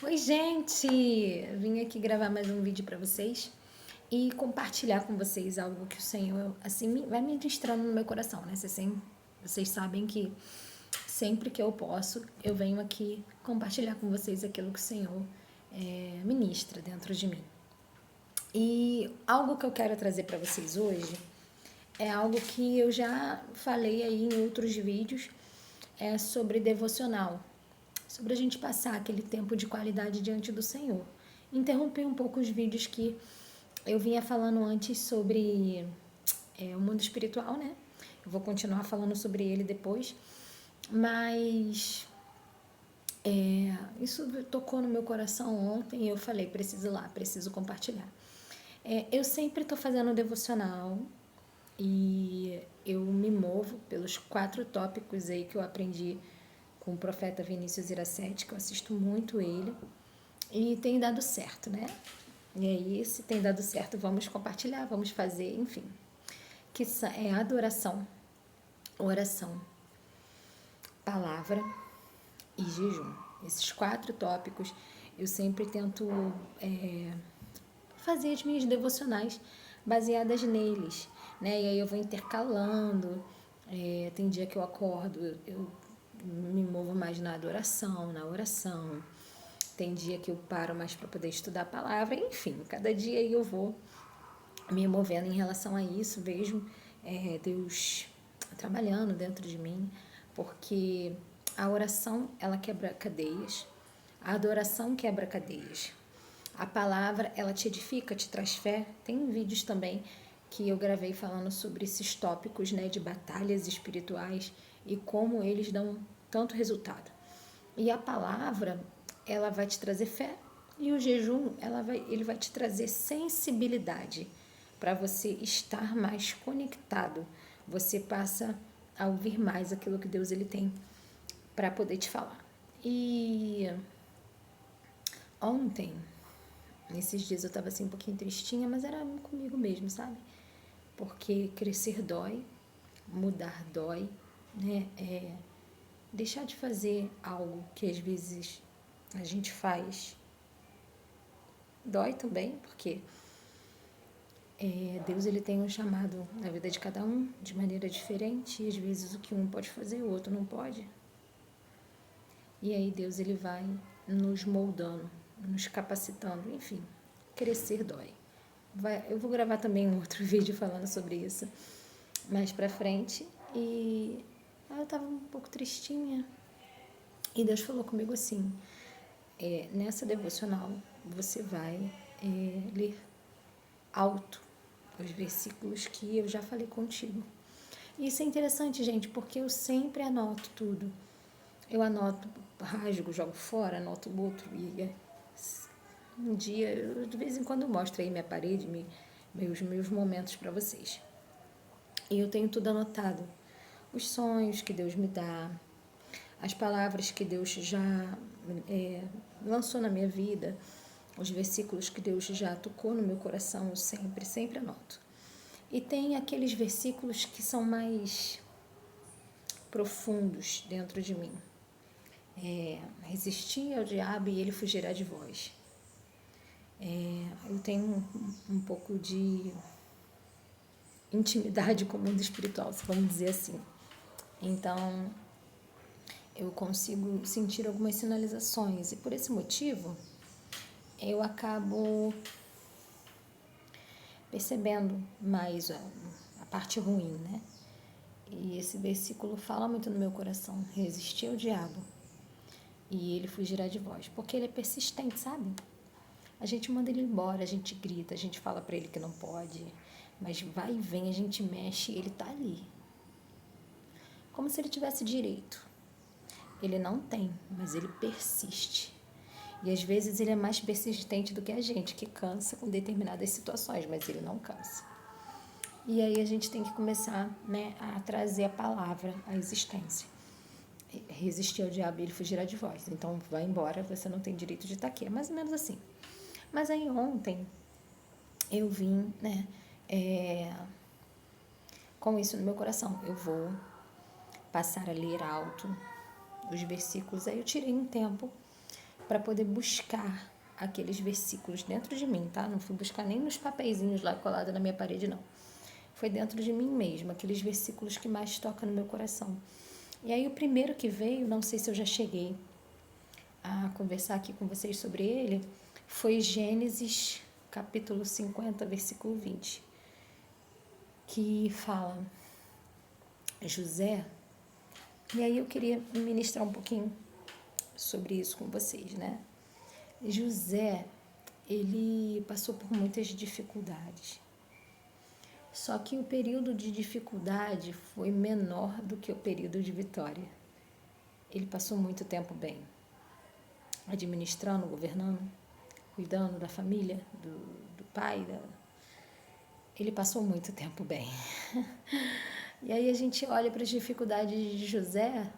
Oi, gente! Vim aqui gravar mais um vídeo para vocês e compartilhar com vocês algo que o Senhor, assim, vai ministrando no meu coração, né? Vocês sabem que sempre que eu posso, eu venho aqui compartilhar com vocês aquilo que o Senhor ministra dentro de mim. E algo que eu quero trazer para vocês hoje é algo que eu já falei aí em outros vídeos, é sobre devocional, sobre a gente passar aquele tempo de qualidade diante do Senhor. Interrompi um pouco os vídeos que eu vinha falando antes sobre o mundo espiritual, né? Eu vou continuar falando sobre ele depois, mas isso tocou no meu coração ontem e eu falei, preciso ir lá, preciso compartilhar. Eu sempre estou fazendo devocional e eu me movo pelos 4 tópicos aí que eu aprendi com o profeta Vinícius Iracete, que eu assisto muito ele, e tem dado certo, né? E aí, se tem dado certo, vamos compartilhar, vamos fazer, enfim. Que é adoração, oração, palavra e jejum. Esses 4 tópicos eu sempre tento fazer as minhas devocionais baseadas neles, né? E aí eu vou intercalando. Tem dia que eu acordo, eu me movo mais na adoração, na oração. Tem dia que eu paro mais para poder estudar a palavra. Enfim, cada dia aí eu vou me movendo em relação a isso. Vejo Deus trabalhando dentro de mim, porque a oração, ela quebra cadeias. A adoração quebra cadeias. A palavra, ela te edifica, te traz fé. Tem vídeos também que eu gravei falando sobre esses tópicos, né, de batalhas espirituais e como eles dão tanto resultado. E a palavra, ela vai te trazer fé, e o jejum, ele vai te trazer sensibilidade para você estar mais conectado. Você passa a ouvir mais aquilo que Deus ele tem para poder te falar. E ontem, nesses dias eu estava assim um pouquinho tristinha, mas era comigo mesmo, sabe? Porque crescer dói, mudar dói, né? Deixar de fazer algo que às vezes a gente faz dói também, porque Deus ele tem um chamado na vida de cada um de maneira diferente, e às vezes o que um pode fazer o outro não pode. E aí Deus ele vai nos moldando, nos capacitando, enfim, crescer dói. Eu vou gravar também um outro vídeo falando sobre isso mais pra frente. E eu tava um pouco tristinha, e Deus falou comigo assim, nessa devocional você vai ler alto os versículos que eu já falei contigo. E isso é interessante, gente, porque eu sempre anoto tudo. Eu anoto, rasgo, jogo fora, anoto o outro. E um dia, de vez em quando eu mostro aí minha parede, meus momentos para vocês. E eu tenho tudo anotado. Os sonhos que Deus me dá, as palavras que Deus já lançou na minha vida, os versículos que Deus já tocou no meu coração, eu sempre anoto. E tem aqueles versículos que são mais profundos dentro de mim. Resistir ao diabo e ele fugirá de vós. Eu tenho um pouco de intimidade com o mundo espiritual, vamos dizer assim. Então, eu consigo sentir algumas sinalizações, e por esse motivo eu acabo percebendo mais a parte ruim, né? E esse versículo fala muito no meu coração: resistir ao diabo e ele fugirá de vós, porque ele é persistente, sabe? A gente manda ele embora, a gente grita, a gente fala pra ele que não pode, mas vai e vem, a gente mexe, ele tá ali, como se ele tivesse direito. Ele não tem, mas ele persiste. E às vezes ele é mais persistente do que a gente, que cansa com determinadas situações, mas ele não cansa. E aí a gente tem que começar, né, a trazer a palavra à existência. Resistir ao diabo e ele fugirá de vós. Então vai embora, você não tem direito de estar aqui. É mais ou menos assim. Mas aí ontem eu vim, né, com isso no meu coração. Eu vou passar a ler alto os versículos. Aí eu tirei um tempo para poder buscar aqueles versículos dentro de mim, tá? Não fui buscar nem nos papeizinhos lá colados na minha parede, não. Foi dentro de mim mesma, aqueles versículos que mais tocam no meu coração. E aí o primeiro que veio, não sei se eu já cheguei a conversar aqui com vocês sobre ele, foi Gênesis capítulo 50, versículo 20, que fala José, e aí eu queria ministrar um pouquinho sobre isso com vocês, né? José, ele passou por muitas dificuldades, só que o período de dificuldade foi menor do que o período de vitória. Ele passou muito tempo bem, administrando, governando, cuidando da família, do pai, ele passou muito tempo bem. E aí a gente olha para as dificuldades de José,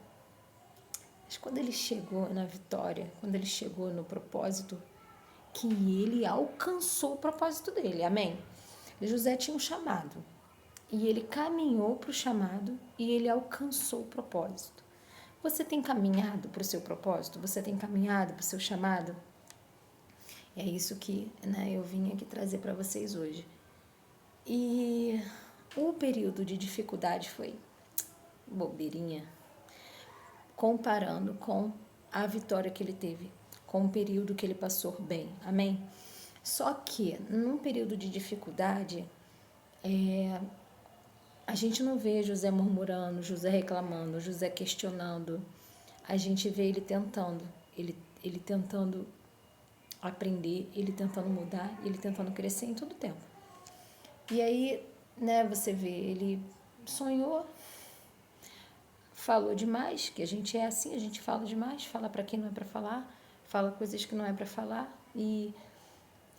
mas quando ele chegou na vitória, quando ele chegou no propósito, que ele alcançou o propósito dele, amém? José tinha um chamado, e ele caminhou para o chamado e ele alcançou o propósito. Você tem caminhado para o seu propósito? Você tem caminhado para o seu chamado? É isso que, né, eu vim aqui trazer para vocês hoje. E o período de dificuldade foi bobeirinha, comparando com a vitória que ele teve, com o período que ele passou bem, amém? Só que, num período de dificuldade, a gente não vê José murmurando, José reclamando, José questionando, a gente vê ele tentando, ele tentando aprender, ele tentando mudar, ele tentando crescer em todo o tempo. E aí, né, você vê, ele sonhou, falou demais, que a gente é assim, a gente fala demais, fala para quem não é para falar, fala coisas que não é para falar, e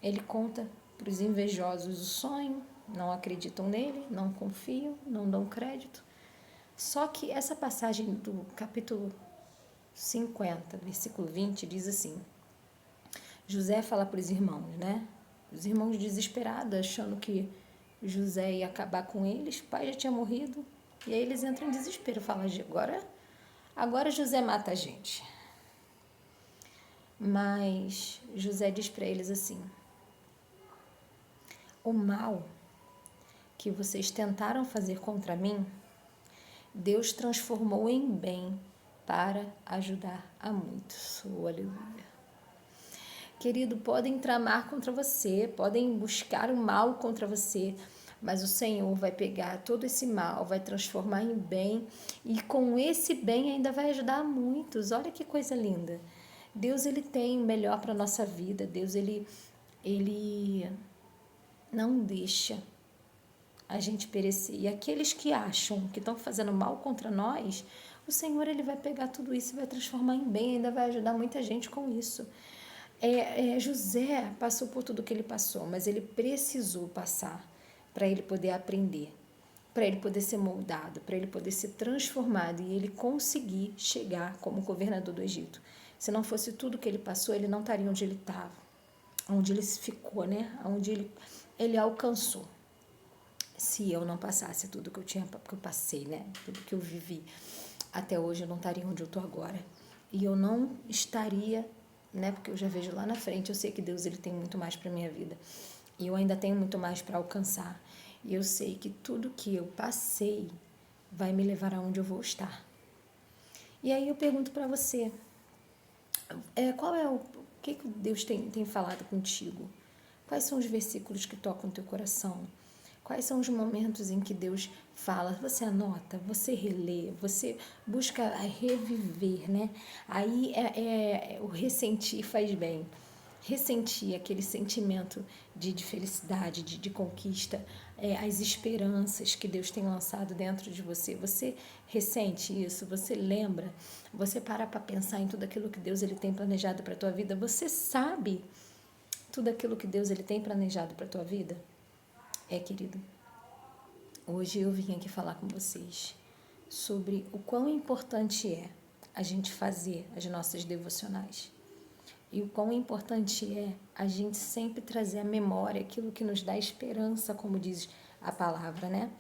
ele conta para os invejosos o sonho, não acreditam nele, não confiam, não dão crédito. Só que essa passagem do capítulo 50, versículo 20, diz assim, José fala para os irmãos, né? Os irmãos desesperados, achando que José ia acabar com eles, o pai já tinha morrido, e aí eles entram em desespero, falam, agora José mata a gente. Mas José diz para eles assim, o mal que vocês tentaram fazer contra mim, Deus transformou em bem para ajudar a muitos. Oh, aleluia. Querido, podem tramar contra você, podem buscar o mal contra você, mas o Senhor vai pegar todo esse mal, vai transformar em bem, e com esse bem ainda vai ajudar muitos. Olha que coisa linda. Deus, ele tem o melhor para a nossa vida. Deus, ele não deixa a gente perecer. E aqueles que acham que estão fazendo mal contra nós, o Senhor, ele vai pegar tudo isso e vai transformar em bem, ainda vai ajudar muita gente com isso. José passou por tudo que ele passou, mas ele precisou passar para ele poder aprender, para ele poder ser moldado, para ele poder ser transformado e ele conseguir chegar como governador do Egito. Se não fosse tudo que ele passou, ele não estaria onde ele estava, onde ele ficou, né? Onde ele alcançou. Se eu não passasse tudo que eu passei, né? Tudo que eu vivi até hoje, eu não estaria onde eu estou agora. E eu não estaria, né? Porque eu já vejo lá na frente, eu sei que Deus, ele tem muito mais para minha vida. E eu ainda tenho muito mais para alcançar. E eu sei que tudo que eu passei vai me levar aonde eu vou estar. E aí eu pergunto para você, o que Deus tem falado contigo? Quais são os versículos que tocam o teu coração? Quais são os momentos em que Deus fala? Você anota, você relê, você busca reviver, né? Aí o ressentir faz bem. Ressentir aquele sentimento de felicidade, de conquista, as esperanças que Deus tem lançado dentro de você. Você ressente isso, você lembra, você para pensar em tudo aquilo que Deus, ele tem planejado para a tua vida. Você sabe tudo aquilo que Deus, ele tem planejado para a tua vida? Querido, hoje eu vim aqui falar com vocês sobre o quão importante é a gente fazer as nossas devocionais. E o quão importante é a gente sempre trazer à memória aquilo que nos dá esperança, como diz a palavra, né?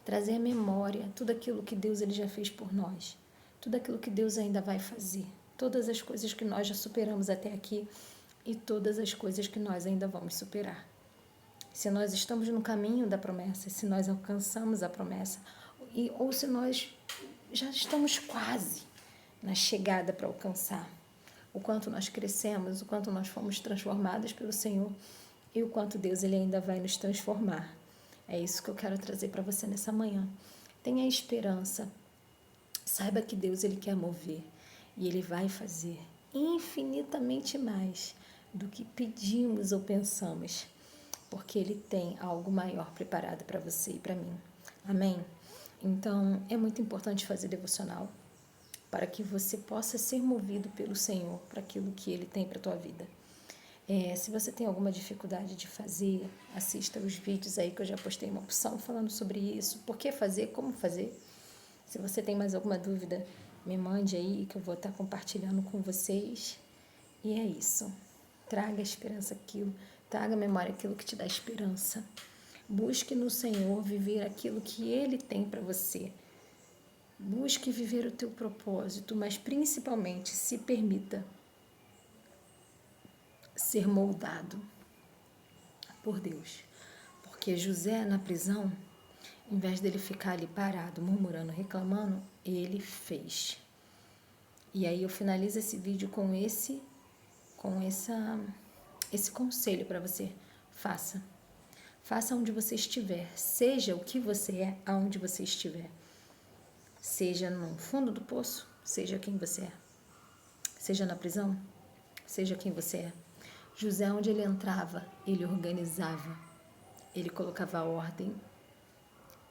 Trazer à memória tudo aquilo que Deus, ele já fez por nós. Tudo aquilo que Deus ainda vai fazer. todas as coisas que nós já superamos até aqui e todas as coisas que nós ainda vamos superar. Se nós estamos no caminho da promessa, se nós alcançamos a promessa, ou se nós já estamos quase na chegada para alcançar, o quanto nós crescemos, o quanto nós fomos transformados pelo Senhor e o quanto Deus ele ainda vai nos transformar. É isso que eu quero trazer para você nessa manhã. Tenha esperança. Saiba que Deus ele quer mover e ele vai fazer infinitamente mais do que pedimos ou pensamos, porque ele tem algo maior preparado para você e para mim. Amém? Então, é muito importante fazer devocional para que você possa ser movido pelo Senhor para aquilo que ele tem para a tua vida. Se você tem alguma dificuldade de fazer, assista os vídeos aí que eu já postei uma opção falando sobre isso, por que fazer, como fazer. Se você tem mais alguma dúvida, me mande aí que eu vou estar compartilhando com vocês. E é isso. Traga a esperança aquilo, traga à memória aquilo que te dá esperança. Busque no Senhor viver aquilo que Ele tem para você. Busque viver o teu propósito, mas principalmente se permita ser moldado por Deus. Porque José na prisão, em vez dele ficar ali parado, murmurando, reclamando, ele fez. E aí eu finalizo esse vídeo com esse conselho para você. Faça. Faça onde você estiver. Seja o que você é, aonde você estiver. Seja no fundo do poço, seja quem você é. Seja na prisão, seja quem você é. José, onde ele entrava, ele organizava, ele colocava ordem,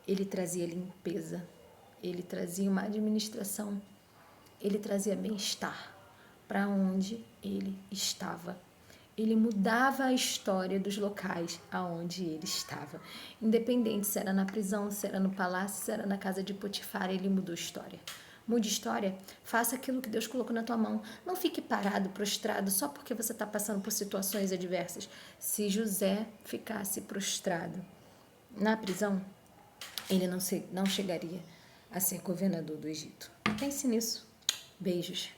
ele trazia limpeza, ele trazia uma administração, ele trazia bem-estar para onde ele estava. Ele mudava a história dos locais aonde ele estava. Independente se era na prisão, se era no palácio, se era na casa de Potifar, ele mudou a história. Mude história, faça aquilo que Deus colocou na tua mão. Não fique parado, prostrado, só porque você está passando por situações adversas. Se José ficasse prostrado na prisão, ele não chegaria a ser governador do Egito. Pense nisso. Beijos.